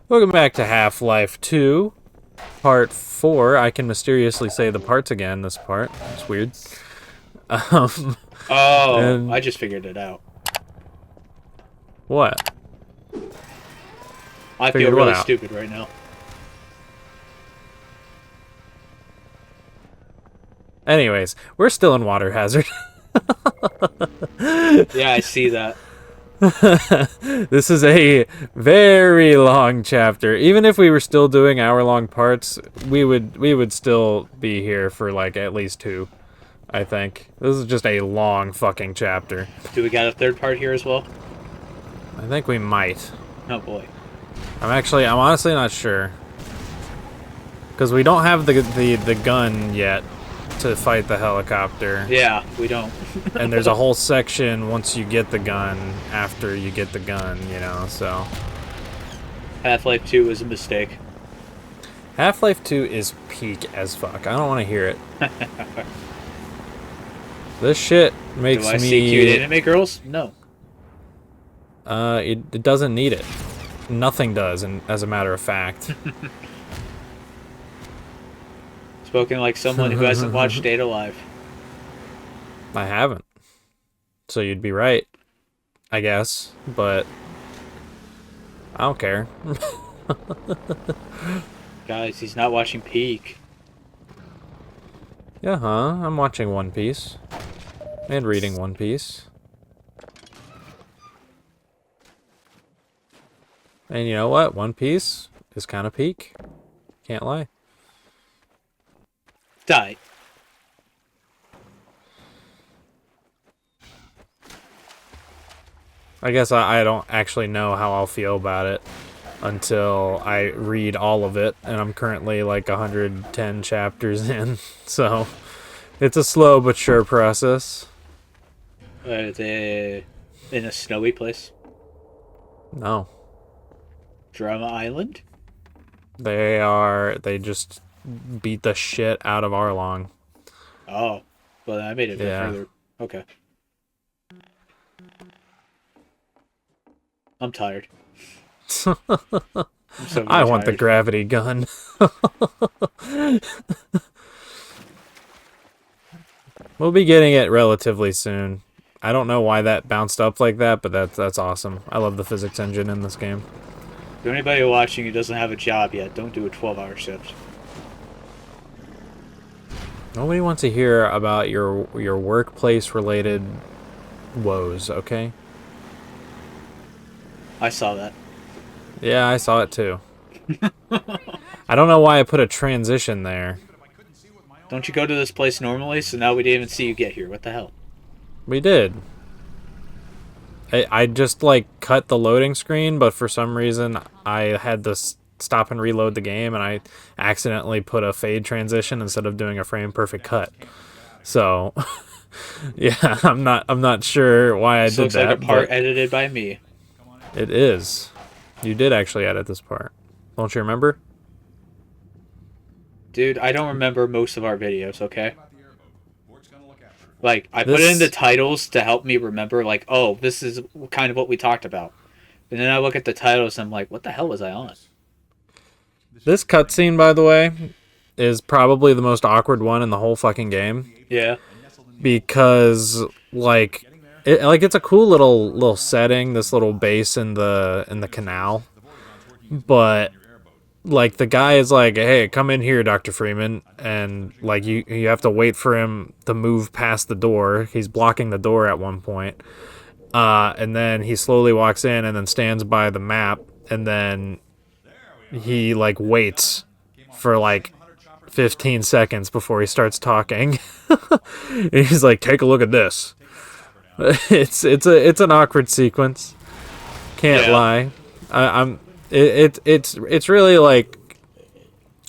Welcome back to Half-Life 2, Part 4. I can mysteriously say the parts again, this part. It's weird. Um, Oh, and I just figured it out. what? I feel Figured what really out? stupid right now. Anyways, we're still in Water Hazard. Yeah, I see that. This is a very long chapter. Even if we were still doing hour-long parts, we would still be here for like at least two, I think. This is just a long fucking chapter. Do we got a third part here as well? I think we might. Oh boy. I'm honestly not sure. Because we don't have the gun yet to fight the helicopter. Yeah, we don't. And there's a whole section once you get the gun, after you get the gun, you know, so. Half-Life 2 was a mistake. Half-Life 2 is peak as fuck. I don't want to hear it. This shit makes Do I me... see cute anime girls? No. It doesn't need it. Nothing does, and as a matter of fact. Spoken like someone who hasn't watched Data Live. I haven't. So you'd be right, I guess, but I don't care. Guys, he's not watching Peak. Yeah, huh? I'm watching One Piece. And reading One Piece. And you know what? One Piece is kind of peak. Can't lie. Die. I guess I don't actually know how I'll feel about it until I read all of it, and I'm currently like 110 chapters in, so it's a slow but sure process. Are they in a snowy place? No. Drama Island? They just beat the shit out of Arlong. Oh. Well, I made it Yeah. further. Okay. I'm tired. I'm so I very want the tired. gravity gun. We'll be getting it relatively soon. I don't know why that bounced up like that, but that's awesome. I love the physics engine in this game. To anybody watching who doesn't have a job yet, don't do a 12-hour shift. Nobody wants to hear about your workplace related woes, okay? I saw that. Yeah, I saw it too. I don't know why I put a transition there. Don't you go to this place normally? So now we didn't even see you get here. What the hell? We did. I just like cut the loading screen, but for some reason I had to stop and reload the game, and I accidentally put a fade transition instead of doing a frame perfect cut. So, yeah, I'm not sure why I This did looks that. like a part but edited by me. it is. You did actually edit this part. Don't you remember? Dude, I don't remember most of our videos, okay? Like, I put This in the titles to help me remember, like, oh, this is kind of what we talked about. And then I look at the titles and I'm like, what the hell was I on? this cutscene, by the way, is probably the most awkward one in the whole fucking game. Yeah. Because it's a cool little setting, this little base in the canal, but like the guy is like, hey, come in here, Dr. Freeman, and like you have to wait for him to move past the door. He's blocking the door at one point, and then he slowly walks in and then stands by the map, and then he like waits for like 15 seconds before he starts talking. And he's like, take a look at this. It's an awkward sequence. Can't Yeah. lie. It's really like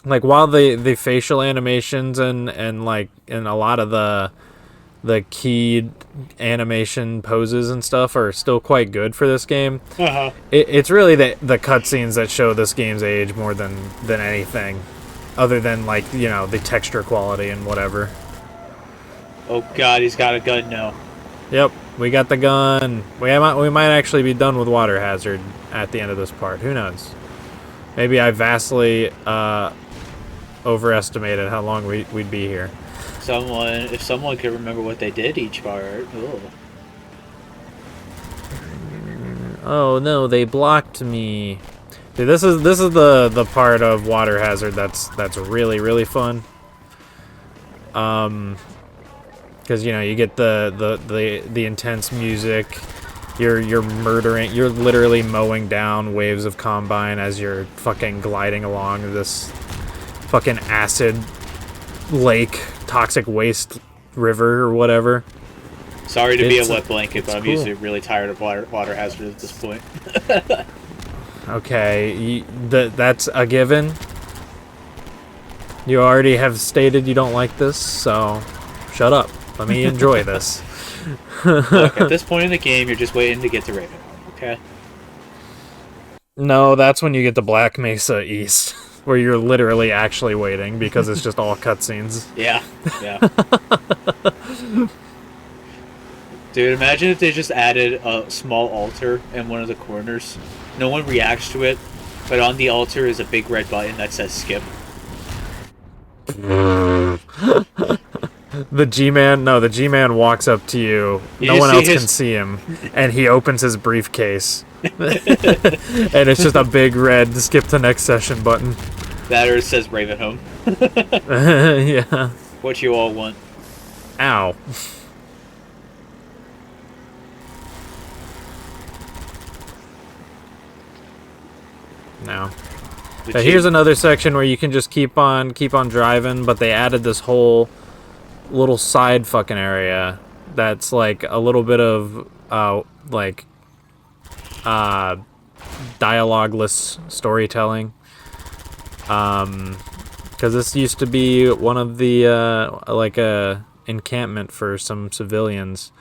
while the facial animations and like and a lot of the keyed animation poses and stuff are still quite good for this game. Uh-huh. It's really the cutscenes that show this game's age more than anything, other than like, you know, the texture quality and whatever. Oh god, he's got a gun now. Yep, we got the gun. We might actually be done with Water Hazard at the end of this part. Who knows? Maybe I vastly overestimated how long we'd be here. If someone could remember what they did each part. Ooh. Oh no, they blocked me. Dude, this is the part of Water Hazard that's really fun. Because you get the intense music. You're murdering. You're literally mowing down waves of Combine as you're fucking gliding along this fucking acid lake, toxic waste river or whatever. Sorry to be a wet blanket, but I'm cool. Usually really tired of water hazard at this point. Okay, that's a given. You already have stated you don't like this, so shut up. Let me enjoy this. Look, at this point in the game, you're just waiting to get to Ravenholm, okay? No, that's when you get to Black Mesa East, where you're literally actually waiting because it's just all cutscenes. Yeah. Dude, imagine if they just added a small altar in one of the corners. No one reacts to it, but on the altar is a big red button that says skip. The G-Man walks up to you. No one else can see him, and he opens his briefcase. And it's just a big red skip to next session button. That or it says Ravenholm. Yeah. What you all want. Ow. No. So here's another section where you can just keep on driving, but they added this whole little side fucking area that's like a little bit of dialogueless storytelling. Because this used to be one of the like a encampment for some civilians,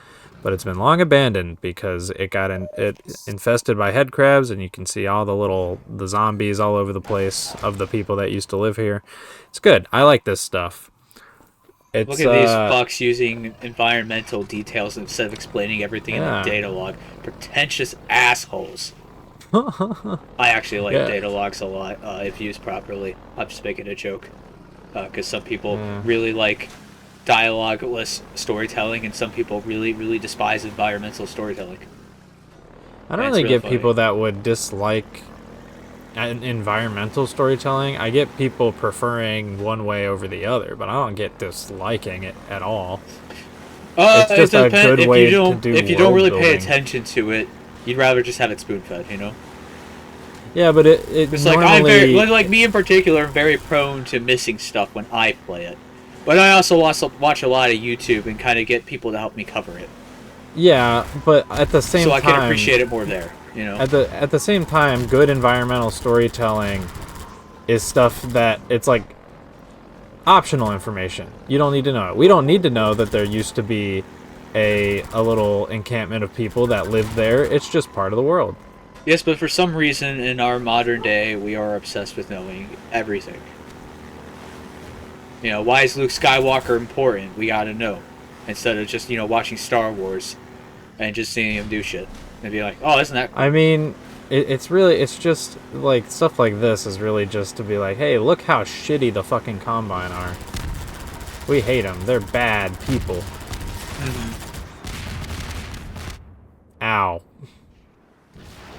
but it's been long abandoned because it got infested by head crabs, and you can see all the zombies all over the place of the people that used to live here. It's good. I like this stuff. Look at these fucks using environmental details instead of explaining everything in the data log. Pretentious assholes. I actually like data logs a lot if used properly. I'm just making a joke. Because some people really like dialogueless storytelling, and some people really despise environmental storytelling. I don't really get people that would dislike environmental storytelling. I get people preferring one way over the other, but I don't get disliking it at all. It's just a good way to do if you don't really pay attention to it, you'd rather just have it spoon-fed, you know? Yeah, but it's normally... like me in particular, I'm very prone to missing stuff when I play it. But I also watch a lot of YouTube and kind of get people to help me cover it. Yeah, but at the same time... So I can appreciate it more there, you know? At the same time, good environmental storytelling is stuff that... It's like optional information. You don't need to know it. We don't need to know that there used to be a little encampment of people that lived there. It's just part of the world. Yes, but for some reason in our modern day, we are obsessed with knowing everything. You know, why is Luke Skywalker important? We gotta know. Instead of just, watching Star Wars and just seeing him do shit. And be like, oh, isn't that cool? I mean, it's just, like, stuff like this is really just to be like, hey, look how shitty the fucking Combine are. We hate them. They're bad people. Mm-hmm. Ow.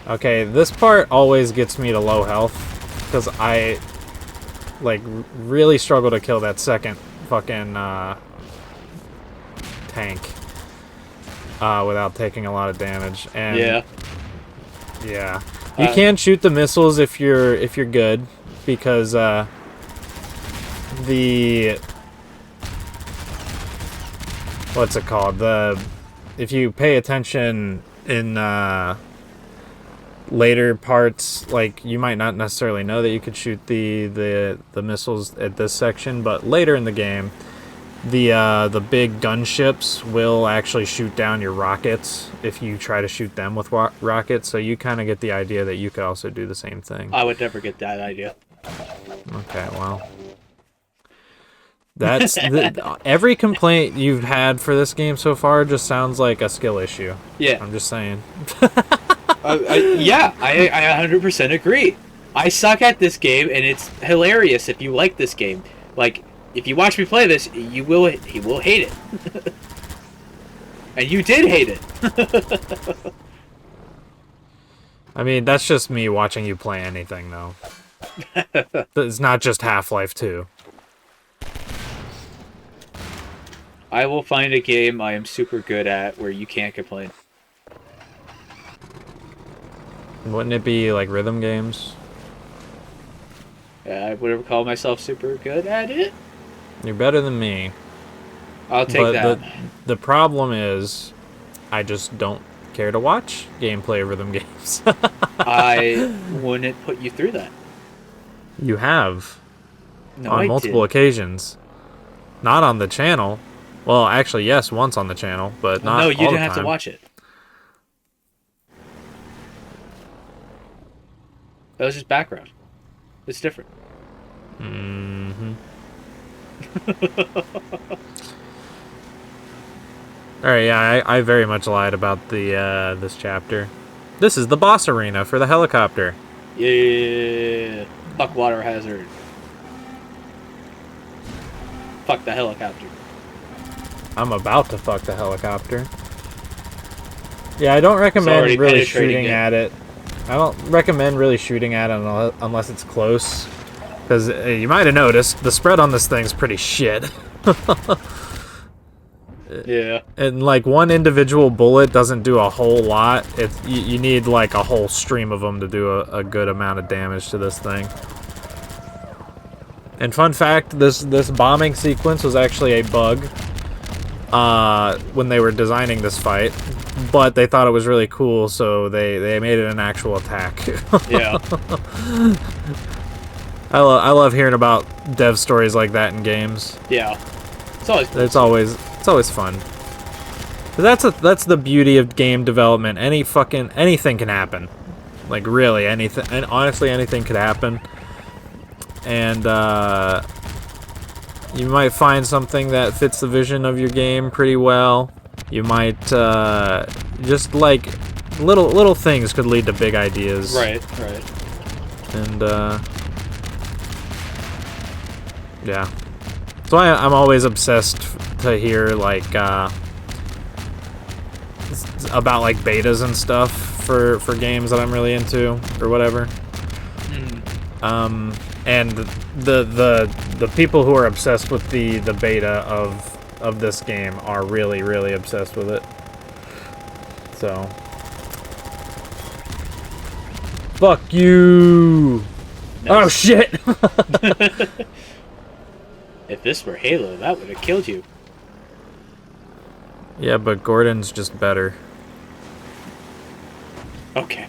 Okay, this part always gets me to low health, because I, like, really struggle to kill that second fucking, tank, without taking a lot of damage, and... Yeah. You can shoot the missiles if you're good, because, what's it called? If you pay attention in, later parts, like, you might not necessarily know that you could shoot the missiles at this section, but later in the game, the big gunships will actually shoot down your rockets if you try to shoot them with rockets, so you kind of get the idea that you could also do the same thing. I would never get that idea. Okay, well, that's every complaint you've had for this game so far just sounds like a skill issue. Yeah, I'm just saying. I 100% agree. I suck at this game, and it's hilarious if you like this game. Like, if you watch me play this, he will hate it. And you did hate it. I mean, that's just me watching you play anything, though. It's not just Half-Life 2. I will find a game I am super good at where you can't complain. Wouldn't it be like rhythm games? I would call myself super good at it. You're better than me. I'll take that. The problem is, I just don't care to watch gameplay of rhythm games. I wouldn't put you through that. You have. No, on I multiple didn't. occasions. Not on the channel. Well, actually, yes, once on the channel, but not No, all you the didn't have to time. watch it. That was just background. It's different. Mm-hmm. Alright, yeah, I very much lied about the this chapter. This is the boss arena for the helicopter. Yeah. Fuck water hazard. Fuck the helicopter. I'm about to fuck the helicopter. Yeah, I don't recommend really shooting at it. I don't recommend really shooting at it unless it's close. Because you might have noticed, the spread on this thing's pretty shit. Yeah. And like one individual bullet doesn't do a whole lot. You need like a whole stream of them to do a good amount of damage to this thing. And fun fact, this bombing sequence was actually a bug when they were designing this fight, but they thought it was really cool, so they made it an actual attack. Yeah. I love hearing about dev stories like that in games. Yeah. It's always cool. It's always fun. But that's the beauty of game development. Anything can happen. Like really anything, and honestly anything could happen. And you might find something that fits the vision of your game pretty well. You might just like little things could lead to big ideas. Right. And yeah. So I'm always obsessed to hear like about like betas and stuff for games that I'm really into or whatever. And the people who are obsessed with the beta of this game are really obsessed with it. So fuck you. Nice. Oh shit. If this were Halo, that would have killed you. Yeah, but Gordon's just better. Okay.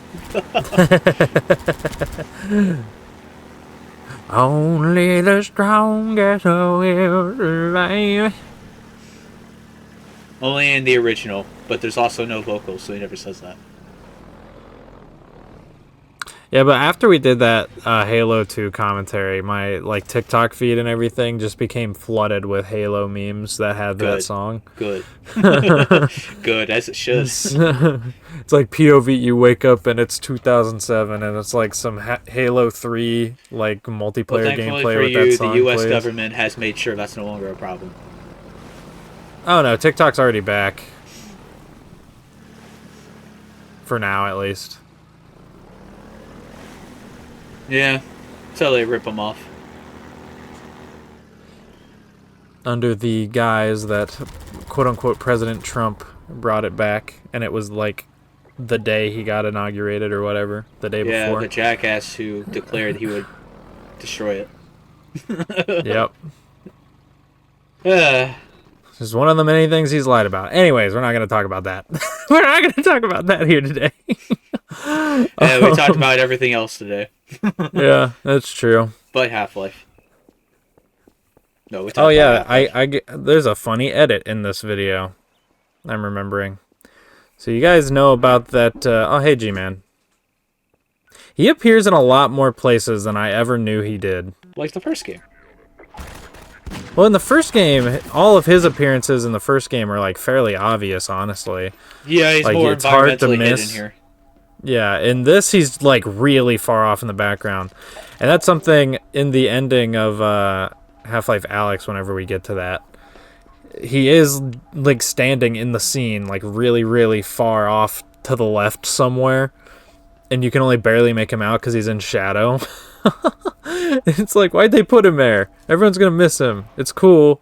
Only the strongest will survive. Only in the original, but there's also no vocals, so he never says that. Yeah, but after we did that Halo 2 commentary, my like TikTok feed and everything just became flooded with Halo memes that had that song. Good. Good, as it should. It's like POV, you wake up and it's 2007, and it's like some Halo 3 like multiplayer gameplay with that song. The U.S. government has made sure that's no longer a problem. Oh no, TikTok's already back. For now, at least. Yeah, so they rip them off. Under the guise that quote-unquote President Trump brought it back, and it was like the day he got inaugurated or whatever, the day before. Yeah, the jackass who declared he would destroy it. Yep. This is one of the many things he's lied about. Anyways, we're not going to talk about that. We're not going to talk about that here today. Yeah, we talked about everything else today. Yeah, that's true. But Half-Life. No, we talked about Half-Life. There's a funny edit in this video. I'm remembering. So you guys know about that... oh, hey, G-Man. He appears in a lot more places than I ever knew he did. Like the first game. Well, in the first game, all of his appearances in the first game are like fairly obvious, honestly. Yeah, he's like, more it's hard to environmentally miss. hidden here. Yeah, in this he's like really far off in the background. And that's something in the ending of Half-Life Alyx whenever we get to that. He is like standing in the scene like really really far off to the left somewhere, and you can only barely make him out cuz he's in shadow. It's like, why'd they put him there? Everyone's going to miss him. It's cool.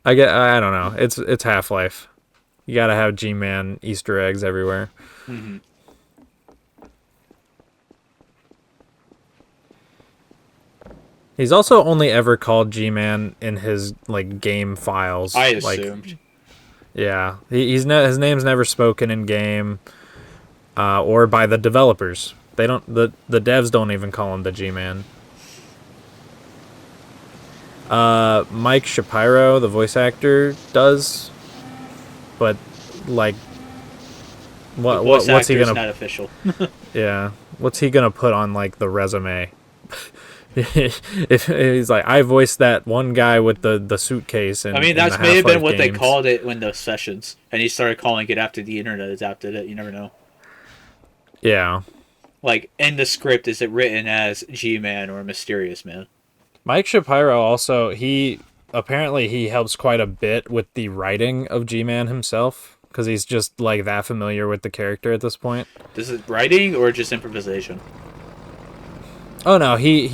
I don't know. It's Half-Life. You got to have G-Man Easter eggs everywhere. Mm-hmm. He's also only ever called G-Man in his like game files. I assumed. Like, yeah, his name's never spoken in game, or by the developers. They don't. The devs don't even call him the G-Man. Mike Shapiro, the voice actor, does, but like, what's he gonna? Not official. Yeah, what's he gonna put on like the resume? If he's like, I voiced that one guy with the suitcase, and I mean, that may have been what they called it in those sessions, and he started calling it after the internet adapted it. You never know. Yeah. Like in the script, is it written as G-Man or Mysterious Man? Mike Shapiro also he helps quite a bit with the writing of G-Man himself because he's just like that familiar with the character at this point. This is writing or just improvisation? Oh no, he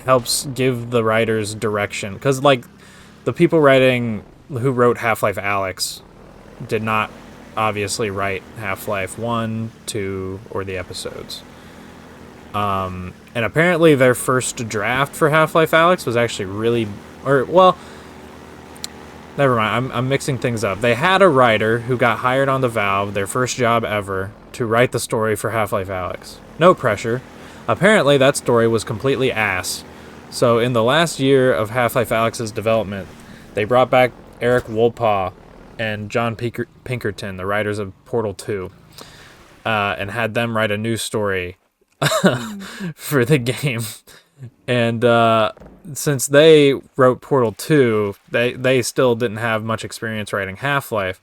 helps give the writers direction because like the people who wrote Half-Life Alyx did not obviously write Half-Life 1, 2, or the episodes. And apparently their first draft for Half-Life Alyx was actually really, never mind. I'm mixing things up. They had a writer who got hired on the Valve, their first job ever, to write the story for Half-Life Alyx. No pressure. Apparently, that story was completely ass. So, in the last year of Half-Life Alyx's development, they brought back Eric Wolpaw and John Pinkerton, the writers of Portal 2, and had them write a new story for the game. And since they wrote Portal 2, they still didn't have much experience writing Half-Life.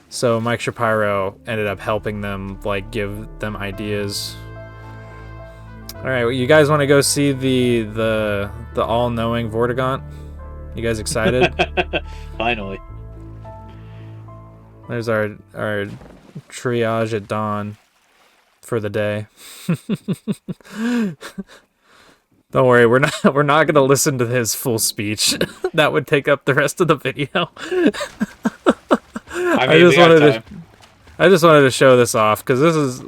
So, Mike Shapiro ended up helping them, like, give them ideas. All right, well, you guys want to go see the all-knowing Vortigaunt? You guys excited? Finally. There's our triage at dawn for the day. Don't worry, we're not gonna listen to his full speech. That would take up the rest of the video. I just wanted to show this off because this is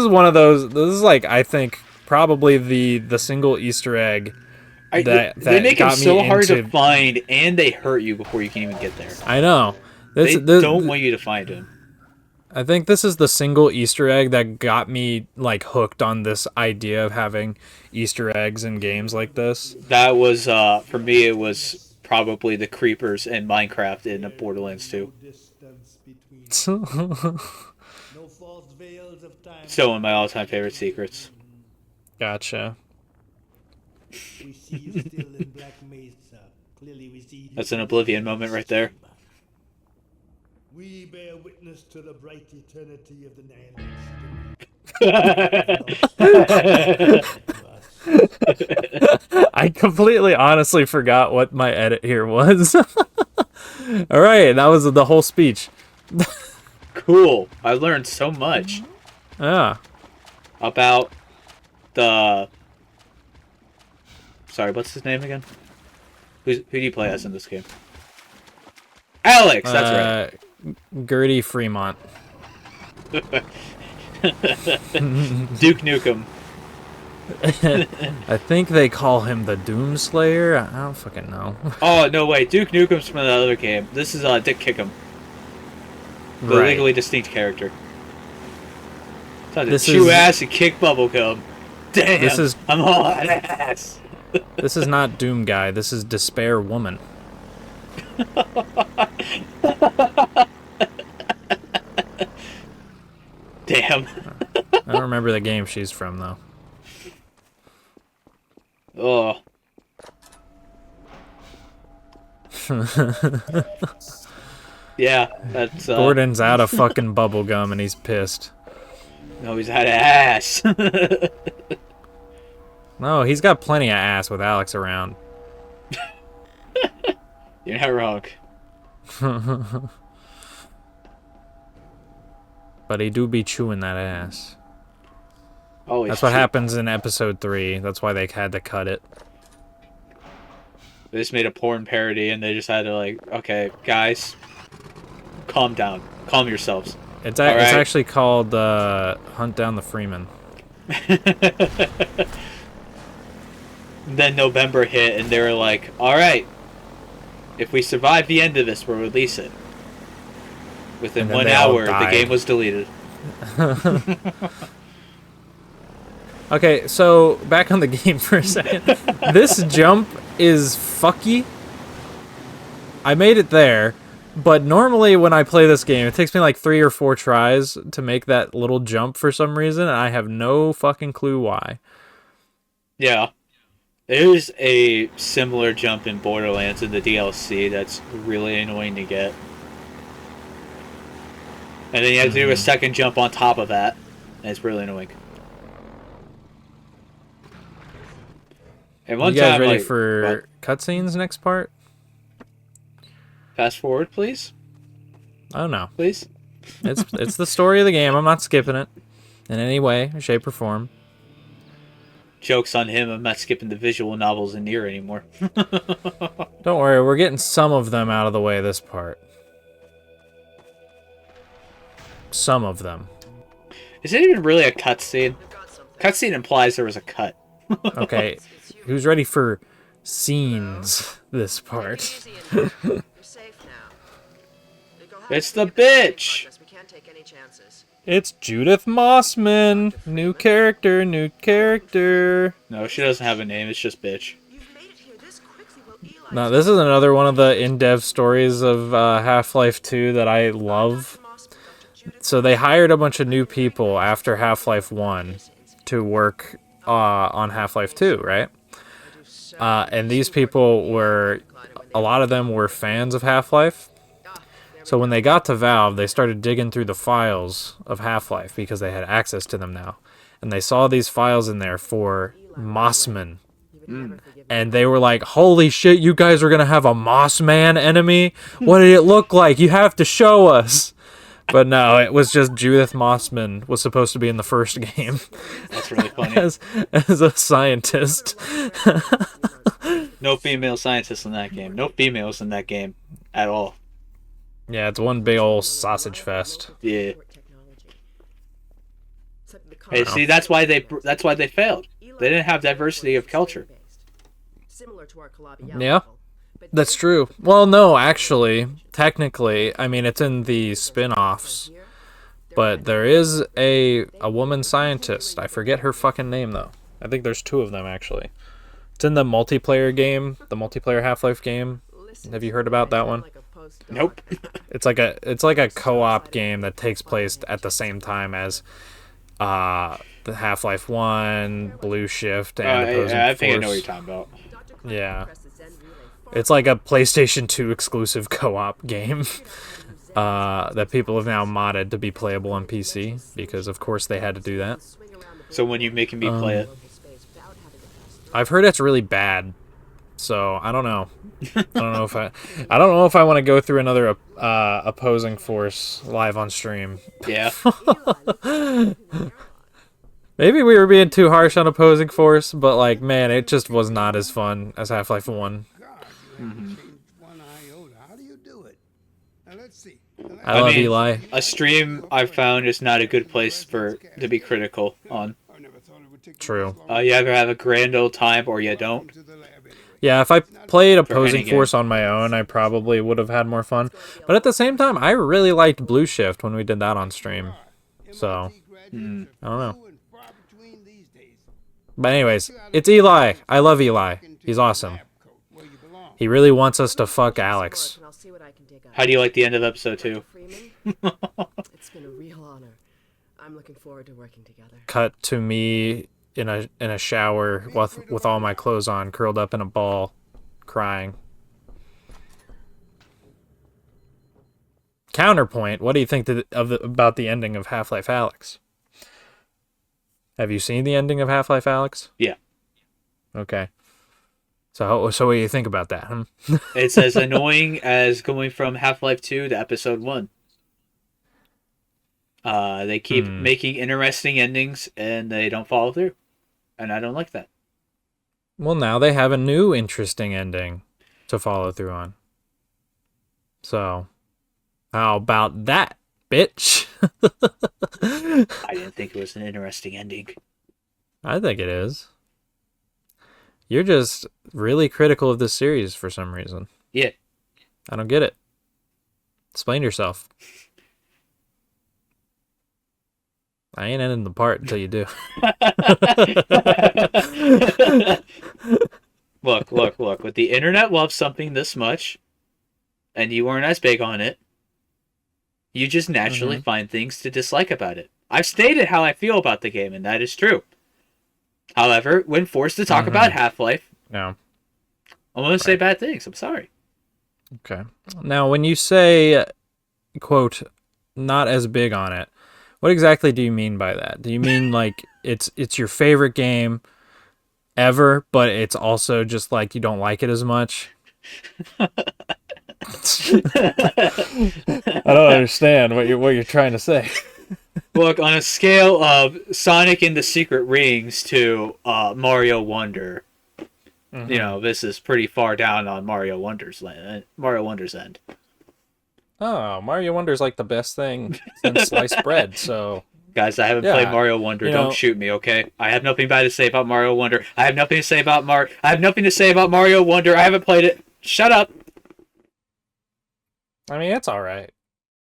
one of those. This is like, I think, probably the single Easter egg that they make him so hard to find, and they hurt you before you can even get there. I know. They don't want you to find him. I think this is the single Easter egg that got me like hooked on this idea of having Easter eggs in games like this. That was for me. It was probably the creepers in Minecraft in Borderlands 2. Still one of my all-time favorite secrets. Gotcha. That's an Oblivion moment right there. We bear witness to the bright eternity of the nihilist. I completely honestly forgot what my edit here was. All right, that was the whole speech. Cool. I learned so much. Yeah. About the... Sorry, what's his name again? Who do you play as in this game? Alyx, that's right. Gertie Fremont. Duke Nukem. I think they call him the Doomslayer. I don't fucking know. Oh, no, wait. Duke Nukem's from the other game. This is Dick Kickham. The legally distinct character. Time to chew ass and kick bubblegum. Damn, I'm all out of ass. This is not Doom Guy. This is Despair Woman. Damn. I don't remember the game she's from, though. Oh. Yeah, that's... Gordon's out of fucking bubblegum and he's pissed. No, he's had ass. No, he's got plenty of ass with Alex around. You're not wrong. But he do be chewing that ass. Always That's what happens in episode 3. That's why they had to cut it. They just made a porn parody, and they just had to like, okay, guys, calm down, calm yourselves. It's actually called Hunt Down the Freeman. Then November hit, and they were like, all right, if we survive the end of this, we'll release it. Within 1 hour, the game was deleted. Okay, so back on the game for a second. This jump is fucky. I made it there, but normally when I play this game, it takes me like 3 or 4 tries to make that little jump for some reason, and I have no fucking clue why. Yeah. There's a similar jump in Borderlands in the DLC that's really annoying to get. And then you have to do a second jump on top of that, and it's really annoying. And one you guys time, ready like, for cutscenes next part? Fast forward, please. Oh no, Please. it's the story of the game. I'm not skipping it in any way, shape, or form. Joke's on him. I'm not skipping the visual novels in Nier anymore. Don't worry, we're getting some of them out of the way this part. Some of them. Is it even really a cutscene? Cutscene implies there was a cut. Okay, who's ready for scenes this part? It's the bitch! It's Judith Mossman! New character, new character. No, she doesn't have a name, it's just bitch. Now, this is another one of the in-dev stories of Half-Life 2 that I love. So they hired a bunch of new people after Half-Life 1 to work on Half-Life 2, right? And these people were, a lot of them were fans of Half-Life. So when they got to Valve, they started digging through the files of Half-Life because they had access to them now. And they saw these files in there for Mossman. And they were like, holy shit, you guys are going to have a Mossman enemy? What did it look like? You have to show us. But no, it was just Judith Mossman was supposed to be in the first game. That's really funny. as a scientist. No female scientists in that game. No females in that game at all. Yeah, it's one big old sausage fest. Yeah. Hey, see, that's why they failed. They didn't have diversity of culture. Yeah. That's true. Well, no, actually, technically, I mean, it's in the spin-offs, but there is a woman scientist. I forget her fucking name, though. I think there's 2 of them, actually. It's in the multiplayer game, the multiplayer Half-Life game. Have you heard about that one? Nope. It's like a co-op game that takes place at the same time as the Half-Life 1, Blue Shift, and Opposing Force. I think I know what you're talking about. Yeah. It's like a PlayStation 2 exclusive co-op game that people have now modded to be playable on PC because, of course, they had to do that. So when you making me play it? I've heard it's really bad, so I don't know. I don't know if I want to go through another Opposing Force live on stream. Yeah. Maybe we were being too harsh on Opposing Force, but like, man, it just was not as fun as Half-Life 1. Mm-hmm. I love Eli. A stream I've found is not a good place to be critical on. True. You either have a grand old time or you don't. Yeah, if I played Opposing Force on my own, I probably would have had more fun. But at the same time, I really liked Blue Shift when we did that on stream. So, I don't know. But anyways, it's Eli. I love Eli. He's awesome. He really wants us to fuck Alex. How do you like the end of episode 2? It's been a real honor. I'm looking forward to working together. Cut to me in a shower with all my clothes on, curled up in a ball, crying. Counterpoint, what do you think about the ending of Half-Life Alyx? Have you seen the ending of Half-Life Alyx? Yeah. Okay. So what do you think about that? It's as annoying as going from Half-Life 2 to Episode 1. They keep making interesting endings, and they don't follow through. And I don't like that. Well, now they have a new interesting ending to follow through on. So, how about that, bitch? I didn't think it was an interesting ending. I think it is. You're just really critical of this series for some reason. Yeah. I don't get it. Explain yourself. I ain't ending the part until you do. Look. With the internet loves something this much, and you weren't as big on it, you just naturally find things to dislike about it. I've stated how I feel about the game, and that is true. However, when forced to talk about Half-Life, yeah, I'm going to say bad things. I'm sorry. Okay. Now, when you say, quote, not as big on it, what exactly do you mean by that? Do you mean like it's your favorite game ever, but it's also just like you don't like it as much? I don't understand what you're trying to say. Look, on a scale of Sonic and the Secret Rings to Mario Wonder, this is pretty far down on Mario Wonder's end. Oh, Mario Wonder's like the best thing since sliced bread, so... Guys, I haven't played Mario Wonder. Don't shoot me, okay? I have nothing bad to say about Mario Wonder. I have nothing to say about Mario Wonder. I haven't played it. Shut up. I mean, it's alright.